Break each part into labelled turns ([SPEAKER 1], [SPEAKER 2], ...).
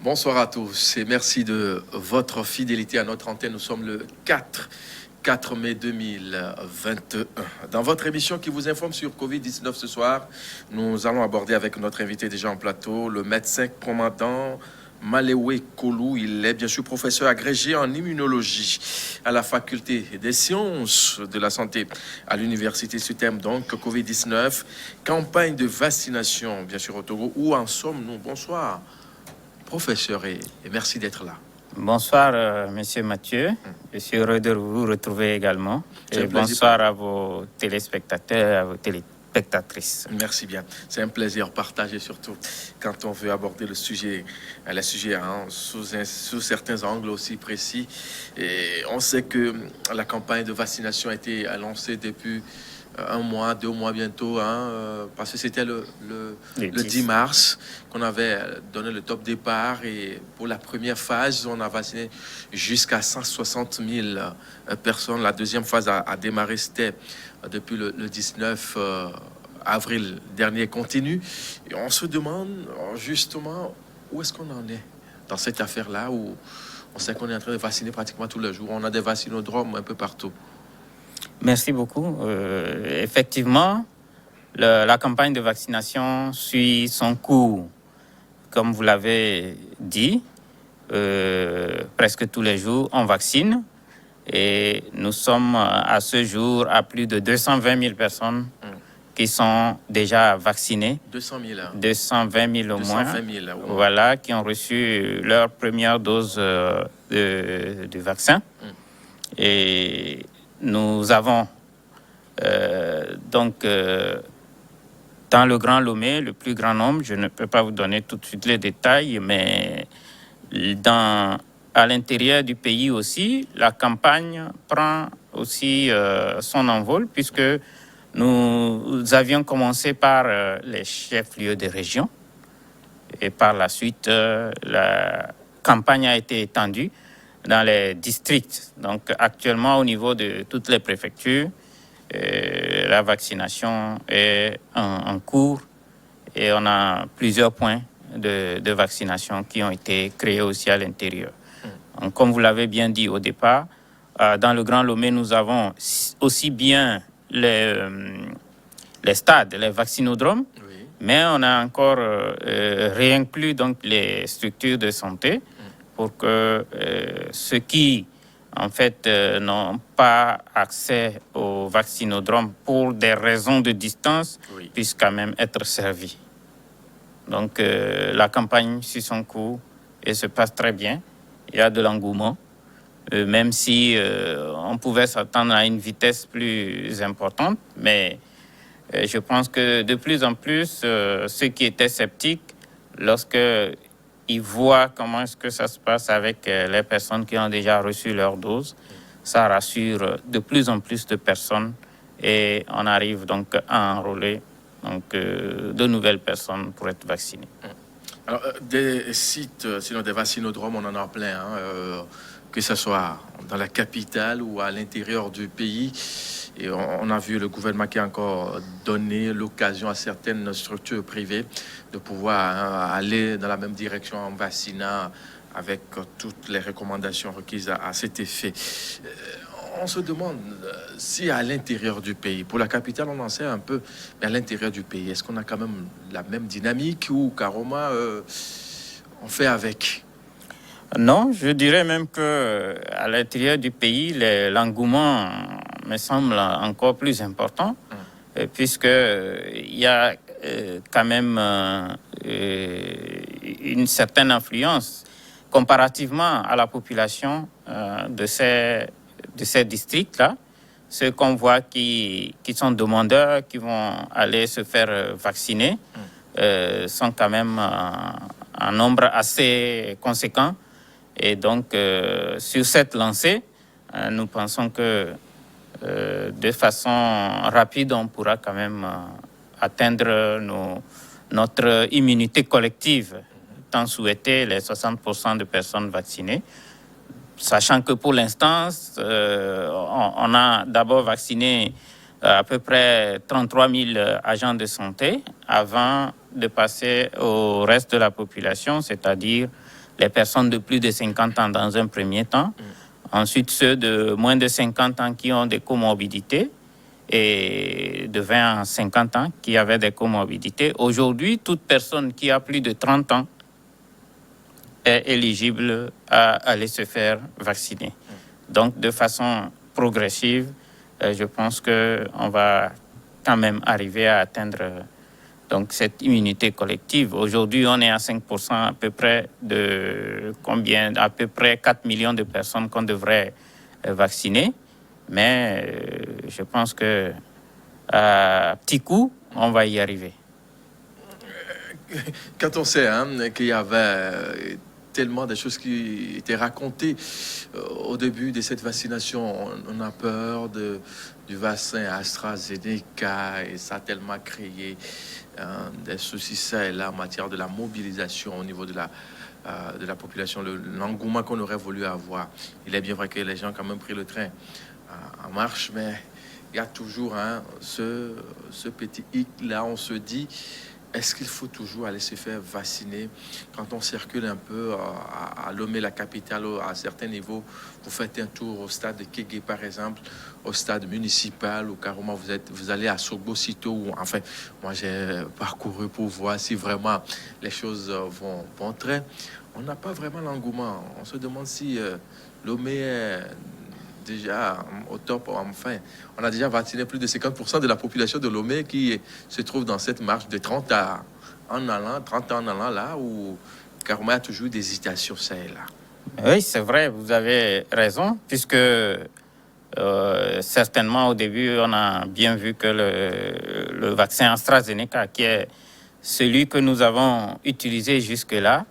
[SPEAKER 1] Bonsoir à tous et merci de votre fidélité à notre antenne. Nous sommes le 4 mai 2021. Dans votre émission qui vous informe sur Covid-19 ce soir, nous allons aborder avec notre invité déjà en plateau, le médecin commandant Malewe Kolou. Il est bien sûr professeur agrégé en immunologie à la faculté des sciences de la santé à l'université sur thème donc Covid-19, campagne de vaccination bien sûr au Togo. Où en sommes-nous? Bonsoir. Professeur, et merci d'être là.
[SPEAKER 2] Bonsoir, Monsieur Mathieu. Je suis heureux de vous retrouver également. Et bonsoir à vos téléspectateurs et à vos téléspectatrices.
[SPEAKER 1] Merci bien. C'est un plaisir partagé, surtout quand on veut aborder le sujet sous certains angles aussi précis. Et on sait que la campagne de vaccination a été lancée depuis 1 mois, 2 mois bientôt, parce que c'était le 10 mars qu'on avait donné le top départ, et pour la première phase, on a vacciné jusqu'à 160 000 personnes. La deuxième phase a démarré, c'était depuis le 19 avril dernier, continue. Et on se demande justement où est-ce qu'on en est dans cette affaire-là, où on sait qu'on est en train de vacciner pratiquement tous les jours. On a des vaccinodromes un peu partout.
[SPEAKER 2] Merci beaucoup. Effectivement, la campagne de vaccination suit son cours. Comme vous l'avez dit, presque tous les jours, on vaccine. Et nous sommes à ce jour à plus de 220 000 personnes qui sont déjà vaccinées.
[SPEAKER 1] 200 000.
[SPEAKER 2] 220 000 au moins.
[SPEAKER 1] 220 000, ouais.
[SPEAKER 2] Voilà, qui ont reçu leur première dose de vaccin. Et nous avons dans le Grand Lomé, le plus grand nombre, je ne peux pas vous donner tout de suite les détails, mais à l'intérieur du pays aussi, la campagne prend aussi son envol, puisque nous avions commencé par les chefs-lieux de région, et par la suite, la campagne a été étendue dans les districts. Donc actuellement, au niveau de toutes les préfectures, la vaccination est en cours, et on a plusieurs points de vaccination qui ont été créés aussi à l'intérieur. Donc, comme vous l'avez bien dit au départ, dans le Grand Lomé, nous avons aussi bien les stades, les vaccinodromes, mais on a encore réinclus donc les structures de santé pour que ceux qui, en fait, n'ont pas accès au vaccinodrome pour des raisons de distance puissent quand même être servis. Donc, la campagne suit son cours et se passe très bien. Il y a de l'engouement, même si on pouvait s'attendre à une vitesse plus importante, mais je pense que de plus en plus, ceux qui étaient sceptiques, lorsque ils voient comment est-ce que ça se passe avec les personnes qui ont déjà reçu leur dose, ça rassure de plus en plus de personnes, et on arrive donc à enrôler de nouvelles personnes pour être vaccinées.
[SPEAKER 1] Alors, des sites, sinon des vaccinodromes, on en a plein, que ce soit dans la capitale ou à l'intérieur du pays. Et on a vu le gouvernement qui a encore donné l'occasion à certaines structures privées de pouvoir aller dans la même direction en vaccinant avec toutes les recommandations requises à cet effet. On se demande si à l'intérieur du pays, pour la capitale on en sait un peu, mais à l'intérieur du pays, est-ce qu'on a quand même la même dynamique, ou carrément on fait avec?
[SPEAKER 2] Non, je dirais même que à l'intérieur du pays, l'engouement me semble encore plus important, puisque il y a quand même une certaine influence comparativement à la population de ces districts-là. Ceux qu'on voit qui sont demandeurs, qui vont aller se faire vacciner, sont quand même en nombre assez conséquent. Et donc, sur cette lancée, nous pensons que de façon rapide, on pourra quand même atteindre notre immunité collective, tant souhaité, les 60% de personnes vaccinées. Sachant que pour l'instant, on a d'abord vacciné à peu près 33 000 agents de santé avant de passer au reste de la population, c'est-à-dire les personnes de plus de 50 ans dans un premier temps, ensuite ceux de moins de 50 ans qui ont des comorbidités et de 20 à 50 ans qui avaient des comorbidités. Aujourd'hui, toute personne qui a plus de 30 ans est éligible à aller se faire vacciner. Donc, de façon progressive, je pense qu'on va quand même arriver à atteindre donc, cette immunité collective. Aujourd'hui, on est à 5% à peu près de combien? À peu près 4 millions de personnes qu'on devrait vacciner. Mais je pense que à petit coup, on va y arriver.
[SPEAKER 1] Quand on sait qu'il y avait tellement de choses qui étaient racontées au début de cette vaccination, on a peur du vaccin AstraZeneca et ça a tellement créé des soucis ça et là en matière de la mobilisation au niveau de la population, l'engouement qu'on aurait voulu avoir. Il est bien vrai que les gens ont quand même pris le train en marche, mais il y a toujours ce petit hic là, on se dit, est-ce qu'il faut toujours aller se faire vacciner quand on circule un peu à Lomé, la capitale, à certains niveaux? Vous faites un tour au stade de Kégué, par exemple, au stade municipal, ou carrément vous allez à Sogbo-Sito, ou enfin, moi j'ai parcouru pour voir si vraiment les choses vont très. On n'a pas vraiment l'engouement. On se demande si Lomé est déjà au top. Enfin, on a déjà vacciné plus de 50% de la population de Lomé qui se trouve dans cette marche de 30 ans en allant là où carrément il y a toujours des hésitations, ça et là.
[SPEAKER 2] Oui, c'est vrai, vous avez raison, puisque certainement au début, on a bien vu que le vaccin AstraZeneca, qui est celui que nous avons utilisé jusque-là,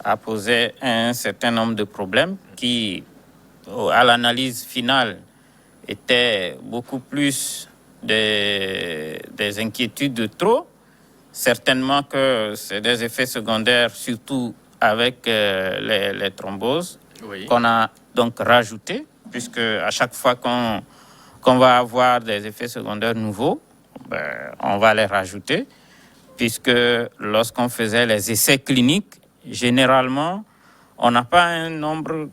[SPEAKER 2] a posé un certain nombre de problèmes qui, à l'analyse finale, étaient beaucoup plus des inquiétudes de trop. Certainement que c'est des effets secondaires, surtout avec les thromboses, oui, qu'on a donc rajouté, puisque à chaque fois qu'on va avoir des effets secondaires nouveaux, on va les rajouter, puisque lorsqu'on faisait les essais cliniques, généralement, on n'a pas un nombre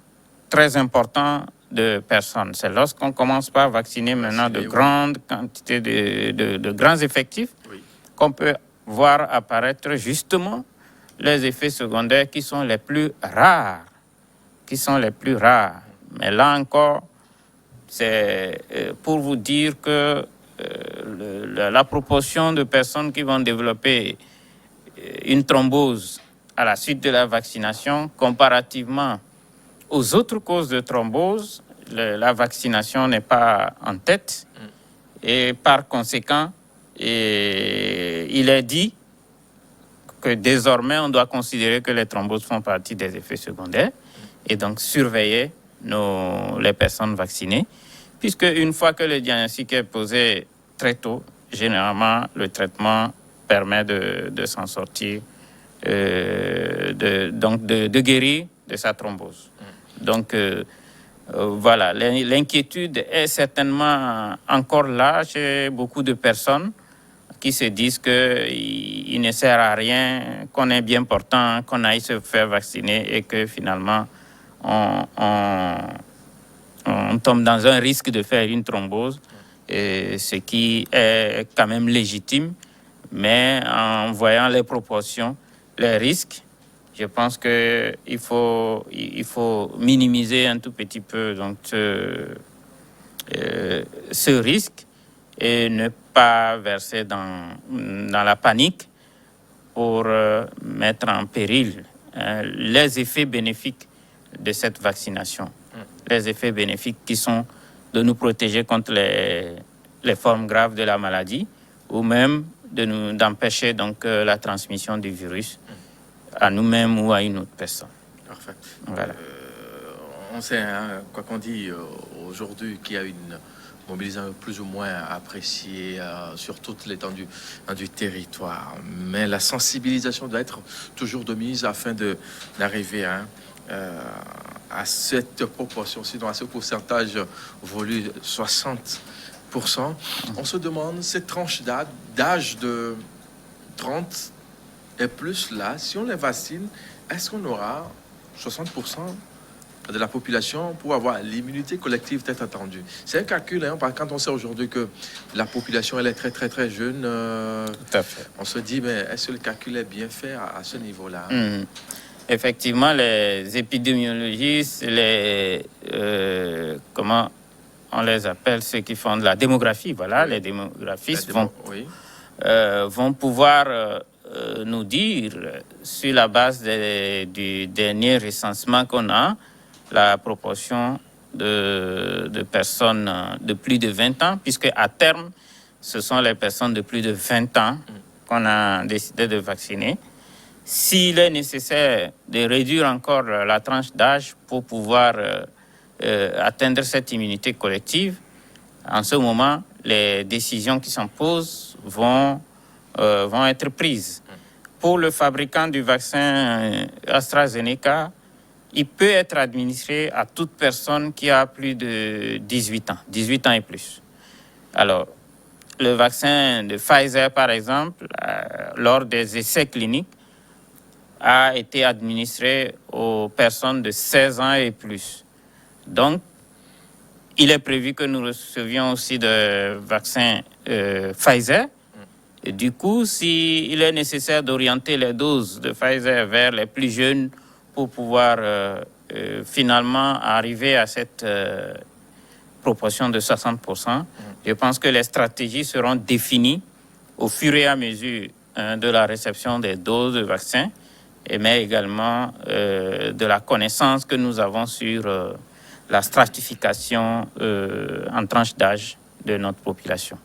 [SPEAKER 2] très important de personnes. C'est lorsqu'on commence par vacciner maintenant de grandes quantités, de grands effectifs, oui, qu'on peut voir apparaître justement les effets secondaires qui sont les plus rares. Mais là encore, c'est pour vous dire que la proportion de personnes qui vont développer une thrombose à la suite de la vaccination, comparativement aux autres causes de thrombose, la vaccination n'est pas en tête. Et par conséquent, il est dit que désormais, on doit considérer que les thromboses font partie des effets secondaires et donc surveiller les personnes vaccinées, puisque une fois que le diagnostic est posé très tôt, généralement, le traitement permet de s'en sortir, de guérir de sa thrombose. Donc, voilà, l'inquiétude est certainement encore là chez beaucoup de personnes qui se disent qu'il ne sert à rien, qu'on est bien portant, qu'on aille se faire vacciner et que finalement, on tombe dans un risque de faire une thrombose, ce qui est quand même légitime. Mais en voyant les proportions, les risques, je pense qu'il faut minimiser un tout petit peu donc, ce risque et ne pas verser dans la panique pour mettre en péril les effets bénéfiques de cette vaccination. Les effets bénéfiques qui sont de nous protéger contre les formes graves de la maladie ou même d'empêcher donc la transmission du virus à nous-mêmes ou à une autre personne.
[SPEAKER 1] Parfait.
[SPEAKER 2] Voilà.
[SPEAKER 1] On sait, hein, quoi qu'on dit aujourd'hui, qu'il y a une mobilisation plus ou moins appréciée sur toute l'étendue du territoire. Mais la sensibilisation doit être toujours de mise afin d'arriver à cette proportion, sinon à ce pourcentage voulu 60%. On se demande, cette tranche d'âge de 30 et plus là, si on les vaccine, est-ce qu'on aura 60% de la population pour avoir l'immunité collective peut-être attendue? C'est un calcul, hein, quand on sait aujourd'hui que la population elle est très très très jeune.
[SPEAKER 2] Tout à fait.
[SPEAKER 1] On se dit, mais est-ce que le calcul est bien fait à ce niveau-là?
[SPEAKER 2] Effectivement, les épidémiologistes, comment on les appelle, ceux qui font de la démographie, voilà, les démographistes vont pouvoir nous dire, sur la base du dernier recensement qu'on a, la proportion de personnes de plus de 20 ans, puisque à terme, ce sont les personnes de plus de 20 ans qu'on a décidé de vacciner. S'il est nécessaire de réduire encore la tranche d'âge pour pouvoir atteindre cette immunité collective, en ce moment, les décisions qui s'en posent vont être prises. Pour le fabricant du vaccin AstraZeneca, il peut être administré à toute personne qui a plus de 18 ans et plus. Alors, le vaccin de Pfizer, par exemple, lors des essais cliniques, a été administré aux personnes de 16 ans et plus. Donc, il est prévu que nous recevions aussi des vaccins Pfizer. Et du coup, s'il est nécessaire d'orienter les doses de Pfizer vers les plus jeunes pour pouvoir finalement arriver à cette proportion de 60%, je pense que les stratégies seront définies au fur et à mesure de la réception des doses de vaccins, mais également de la connaissance que nous avons sur la stratification en tranche d'âge de notre population.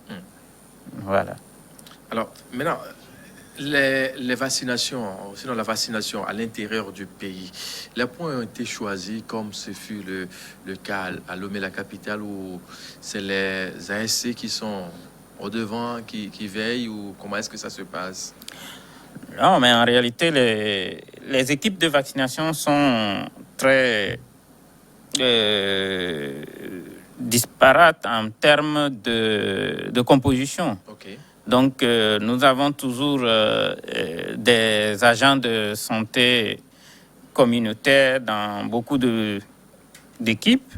[SPEAKER 2] Voilà.
[SPEAKER 1] Alors, maintenant, les vaccinations, sinon la vaccination à l'intérieur du pays, les points ont été choisis comme ce fut le cas à Lomé, la capitale, où c'est les ASC qui sont au devant, qui veillent, ou comment est-ce que ça se passe?
[SPEAKER 2] Non, mais en réalité, les équipes de vaccination sont très disparates en termes de composition.
[SPEAKER 1] Okay.
[SPEAKER 2] Donc, nous avons toujours des agents de santé communautaires dans beaucoup d'équipes,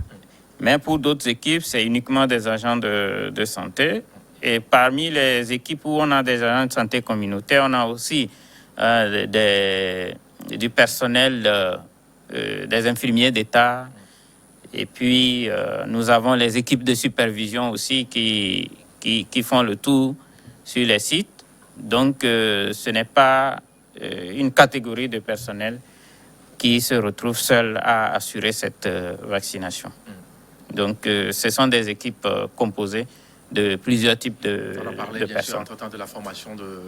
[SPEAKER 2] mais pour d'autres équipes, c'est uniquement des agents de santé. Et parmi les équipes où on a des agents de santé communautaires, on a aussi du personnel, des infirmiers d'État. Et puis, nous avons les équipes de supervision aussi qui font le tour sur les sites. Donc, ce n'est pas une catégorie de personnel qui se retrouve seule à assurer cette vaccination. Donc, ce sont des équipes composées de plusieurs types de personnes. On a parlé bien sûr
[SPEAKER 1] entre-temps de la formation de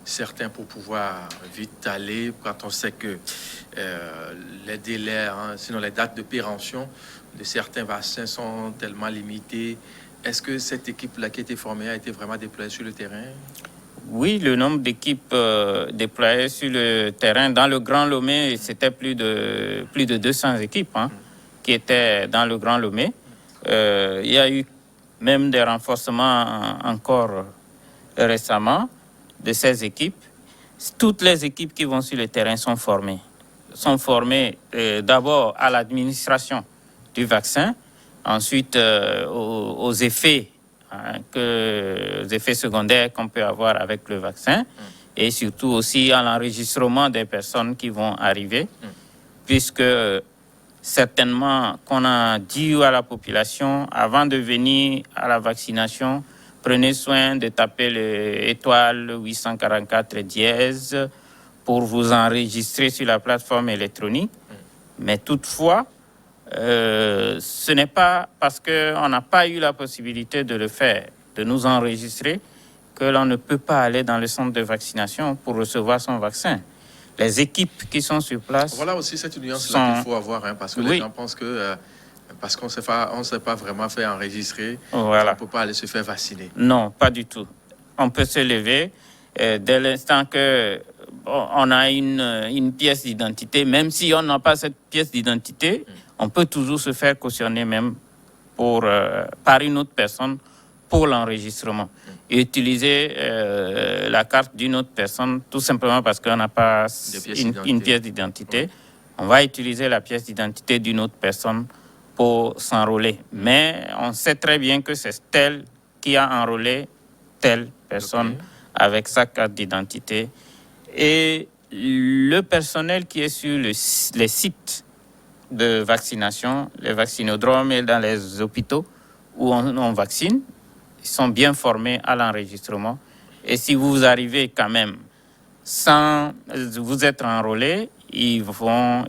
[SPEAKER 1] certains pour pouvoir vite aller, quand on sait que les délais, sinon les dates de péremption de certains vaccins sont tellement limitées. Est-ce que cette équipe-là qui a été formée a été vraiment déployée sur le terrain?
[SPEAKER 2] Oui, le nombre d'équipes déployées sur le terrain, dans le Grand Lomé, c'était plus de 200 équipes qui étaient dans le Grand Lomé. Il y a eu même des renforcements encore récemment de ces équipes. Toutes les équipes qui vont sur le terrain sont formées. Sont formées d'abord à l'administration du vaccin, ensuite aux effets, aux effets secondaires qu'on peut avoir avec le vaccin, et surtout aussi à l'enregistrement des personnes qui vont arriver, puisque certainement qu'on a dit à la population, avant de venir à la vaccination, prenez soin de taper l'étoile 844 dièse pour vous enregistrer sur la plateforme électronique. Mais toutefois, ce n'est pas parce qu'on n'a pas eu la possibilité de le faire, de nous enregistrer, que l'on ne peut pas aller dans le centre de vaccination pour recevoir son vaccin. Les équipes qui sont sur place...
[SPEAKER 1] Voilà aussi cette nuance-là qu'il faut avoir, hein, parce que les gens pensent que... parce qu'on ne s'est pas vraiment fait enregistrer,
[SPEAKER 2] voilà.
[SPEAKER 1] On ne peut pas aller se faire vacciner.
[SPEAKER 2] Non, pas du tout. On peut se lever dès l'instant que on a une pièce d'identité. Même si on n'a pas cette pièce d'identité, on peut toujours se faire cautionner même par une autre personne pour l'enregistrement. Et utiliser la carte d'une autre personne tout simplement parce qu'on n'a pas une pièce d'identité. Oui. On va utiliser la pièce d'identité d'une autre personne pour s'enrôler. Mais on sait très bien que c'est tel qui a enrôlé telle personne avec sa carte d'identité. Et le personnel qui est sur les sites de vaccination, les vaccinodromes et dans les hôpitaux où on vaccine, ils sont bien formés à l'enregistrement. Et si vous arrivez quand même sans vous être enrôlé, ils vont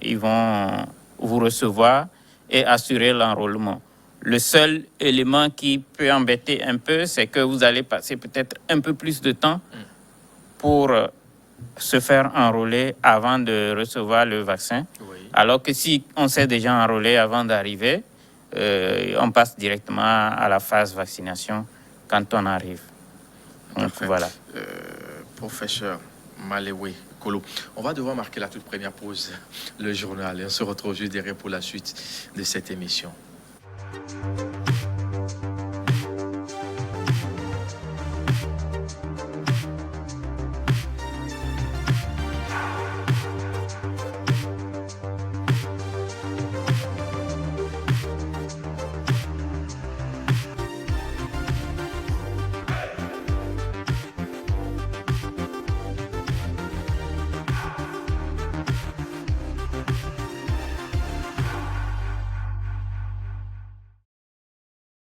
[SPEAKER 2] vous recevoir et assurer l'enrôlement. Le seul élément qui peut embêter un peu, c'est que vous allez passer peut-être un peu plus de temps pour se faire enrôler avant de recevoir le vaccin. Oui. Alors que si on s'est déjà enrôlé avant d'arriver, on passe directement à la phase vaccination quand on arrive. Donc, voilà.
[SPEAKER 1] Professeur Malewe Kolo, on va devoir marquer la toute première pause, le journal, et on se retrouve juste derrière pour la suite de cette émission.